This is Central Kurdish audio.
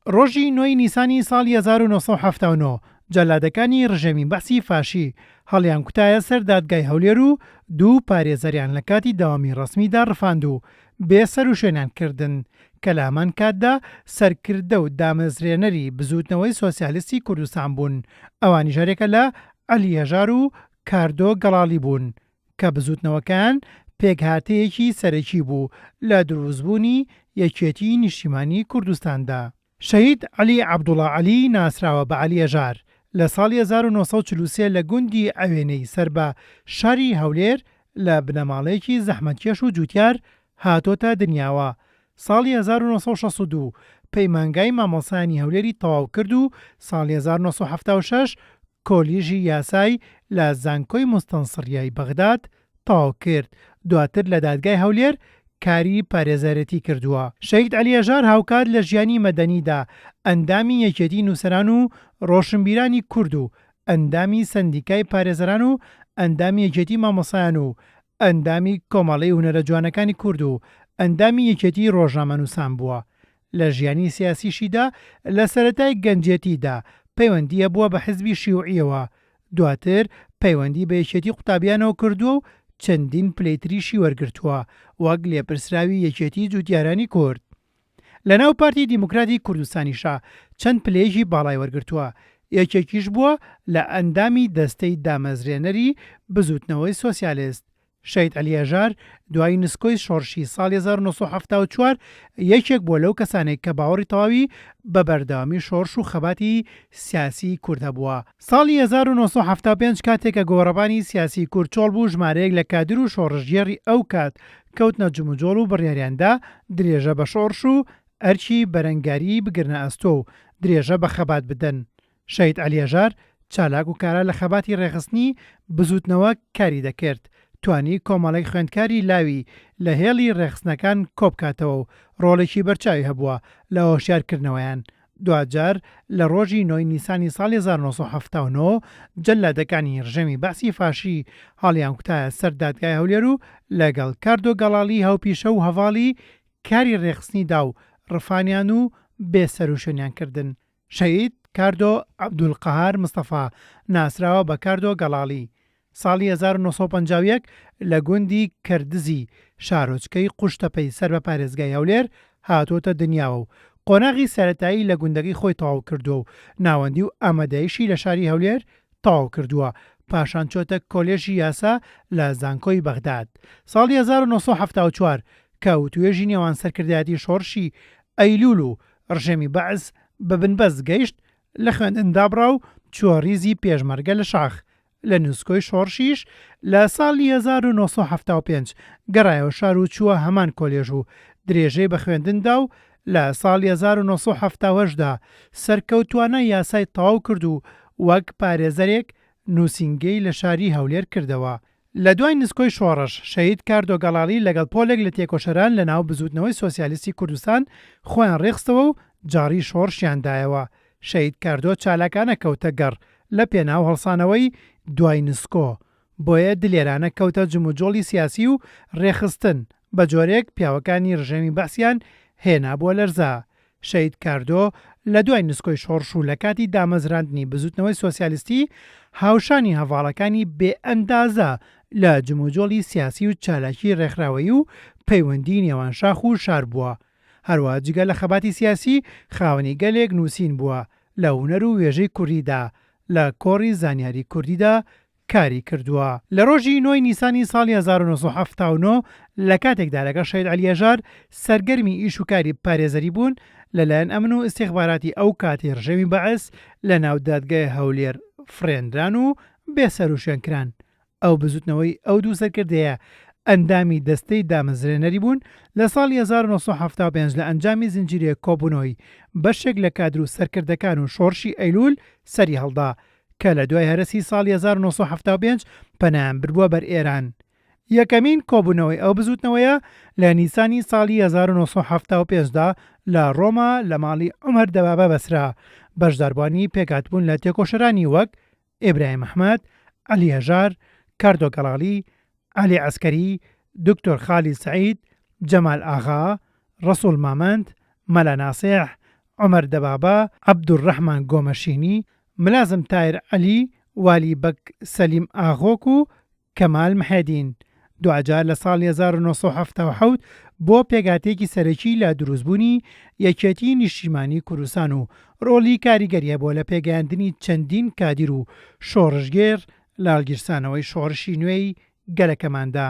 ڕۆژی 9 نیسانی ساڵی 1970 جەلادەکانی ڕژێمی بەعسی فاشی هەڵیان کوتایە سەر دادگای هەولێر و دوو پارێزەریان لە کاتی داوامی ڕسمیدا ڕفاند و بێسەر و شوێنیان کردن کە لە هەمان کاتدا سەرکردە و دامەزرێنەری بزوتنەوەی سۆسیالیستی کوردستان بوون. ئەوانی ژارێکە لە عەلی هێژار و کاردۆ گەڵاڵی بوون کە بزوتنەوەکان پێکهاتەیەکی سەرەکی بوو لە دروستبوونی یەکێتی نیشتیمانی کوردستاندا. شەهید عەلی عەبدوڵڵا عەلی ناسراوە بە عەلی هێژار لە ساڵی 1943 لە گوندی ئەوێنەی سەر بە شاری هەولێر لە بنەماڵەیەکی زەحمەتکێش و جووتیار هاتۆتە دنیاوە. ساڵی 1962 پەیمانگای مامۆسایانی هەولێری تەواو کرد و ساڵی 1976 کۆلیژی یاسای لە زانکۆی موستەنسڕیای بەغداد تەواو کرد. دواتر لە دادگای هەولێر کاری پارێزەرەتی کردووە. شەهید عەلی هێژار هاوکات لە ژیانی مەدەنیدا ئەندامی یەکێتی نووسەران و ڕۆشنبیرانی کورد و ئەندامی سەندیکای پارێزەران و ئەندامی یەکێتی مامۆسایان و ئەندامی کۆمەڵەی هونەرە جوانەکانی کورد و ئەندامی یەکێتی ڕۆژنامەنووسان بووە. لە ژیانی سیاسیشیدا لە سەرەتای گەنجێتیدا پەیوەندیە بووە بە حیزبی شیوعیەوە. دواتر پەیوەندی بە یەکێتی قوتابیانەوە کردووە و چەندین پلەیتریشی وەرگرتووە وەک لێپرسراوی یەکێتی جووتیارانی کورد. لە ناو پارتی دیموکراتی کوردستانیشا چەند پلەیەکی باڵای وەرگرتووە. یەکێکیش بووە لە ئەندامی دەستەی دامەزرێنەری بزوتنەوەی سۆسیالیست. شەهید عەلی هێژار دوای نسکۆی شۆڕشی ساڵی 1974 یەکێک بووە لەو کەسانێک کە باوەڕی تەواوی بە بەردەوامی شۆڕش و خەباتی سیاسی کورد هەبووە. ساڵی 1975 کاتێک کە گۆڕەبانی سیاسی کورد چۆڵ بوو ژمارەیەک لە کادر و شۆڕژگێڕی ئەو کات کەوتنە جموجۆڵ و بڕیاریاندا درێژە بە شۆڕش و ئەرچی بەرەنگاری بگرنە ئەستۆ و درێژە بە خەبات بدەن. شەهید عەلی هێژار چالاک و کارا لە خەباتی ڕێخستنی بزوتنەوە کاری دەکرد. توانی کۆمەڵێک خوێندکاری لاوی لە هێڵی ڕێخستنەکان کۆبکاتەوە و ڕۆڵێکی بەرچاوی هەبووە لە هۆشیارکردنەوەیان. دوجار لە ڕۆژی 9 نیسانی ساڵی 1970 جەلادەکانی ڕژێمی بەعسی فاشی هەڵیان کوتایە سەر دادگای هەولێر و لەگەڵ کاردۆ گەڵاڵی هاوپیشە و هەڤاڵی کاری ڕێخستنیدا و ڕفانیان و بێسەر و شوێنیان کردن. شەهید کاردۆ عەبدولقەهار مستەفا ناسراوە بە کاردۆ گەڵاڵی. ساڵی 1950 لە گوندی کردزی شارۆچکەی قوشتەپەی سەر بە پارێزگای هەولێر هاتۆتە دنیاوە و قۆناغی سەرەتایی لە گوندەکەی خۆی تەواو کردووە و ناوەندی و ئامادەیشی لە شاری هەولێر تەواو کردووە. پاشان چۆتە کۆلێژی یاسا لە زانکۆی بەغداد. ساڵی 1974 کە وتوێژی نێوان سەرکردایەتی شۆڕشی ئەیلول و ڕژێمی بەعس بە بنبەست گەیشت لە خوێندندا بڕا و چووە ریزی پێشمەرگە لە شاخ. لە نووسکۆی شۆڕشیش لە ساڵی 1975 گەڕایەوە شار و چووە هەمان کۆلێژ و درێژەی بە خوێندندا و لە ساڵی 1970دا سەرکەوتوانە یاسای تەواو کرد و وەک پارێزەرێک نووسینگەی لە شاری هەولێر کردەوە. لە دوای نسکۆی شۆڕش شەهید کاردۆ گەڵاڵی لەگەڵ پۆلێک لە تێکۆشەران لە ناو بزوتنەوەی سۆسیالیستی کوردستان خۆیان ڕێخستەوە و جاڕی شۆڕشیاندایەوە. شەهید کاردۆ چالاکانە کەوتە گەڕ لە پێناو هەڵسانەوەی دوای نسکۆ، بۆیە دلێرانە کەوتە جموجۆڵی سیاسی و ڕێخستن بە جۆرێک پیاوەکانی ڕژێمی بەعسیان هێنا بووە لەرزە. شەهید کاردۆ لە دوای نسکۆی شۆڕش و لە کاتی دامەزراندنی بزوتنەوەی سۆسیالیستی هاوشانی هەڤاڵەکانی بێ ئەندازە لە جموجۆڵی سیاسی و چالاکی ڕێکخراوەیی و پەیوەندی نێوان شاخ و شار بووە. هەروە جگە لە خەباتی سیاسی خاوەنی گەلێک نووسین بووە لە هونەر و وێژەی کوردیدا، لە کۆڕی زانیاری کوردیدا کاری کردووە. لە ڕۆژی 9 نیسانی ساڵی 1970 لە کاتێکدا لەگەڵ شەهید عەلی هێژار سەرگەرمی ئیش و کاری پارێزەری بوون لەلایەن ئەمن و ئستیخباراتی ئەو کاتی ڕژێمی بەعس لە ناو دادگای هەولێر فرێنران و بێسەر و شوێنکران. ئەو بزوتنەوەی ئەو دوو سەرکردەیە ئەندامی دەستەی دامەزرێنەری بوون. لە ساڵی 1975 لە ئەنجامی زنجیرەیەک کۆبوونەوەی بەشێک لە کادر و سەرکردەکان و شۆڕشی ئەیلول سەری هەڵدا کە لە دوای هەرەسی ساڵی 1975 پەنایان بردووە بەر ئێران. یەکەمین کۆبوونەوەی ئەو بزوتنەوەیە لە نیسانی ساڵی 1975دا لە ڕۆما لە ماڵی عومەر دەبابە بەسرا. بەشداربوانی پێکهاتبوون لە تێکۆشەرانی وەک ئیبراهیم ئەحمەد، عەلی هێژار، کاردۆ گەڵاڵی، عەلی عەسکەری، دکتۆر خالید سەعید، جەمال ئاغا، ڕەسوول مامەند، مەلا ناسیح، عمەر دەبابە، عەبدوڕەحمان گۆمەشینی، ملازم تایر عەلی، والی بەک سەلیم ئاغۆک و کەمال محەدین. دوجار لە ساڵی 1970 بۆ پێگاتێکی سەرەکی لە دروستبوونی یەکێتی نیشتیمانی کوردستان و ڕۆڵی کاریگەریە بۆ لە پێگەیاندنی چەندین کادیر و شۆڕژگێر لە هەڵگیرسانەوەی شۆڕشی نوێی گەلەکەماندا.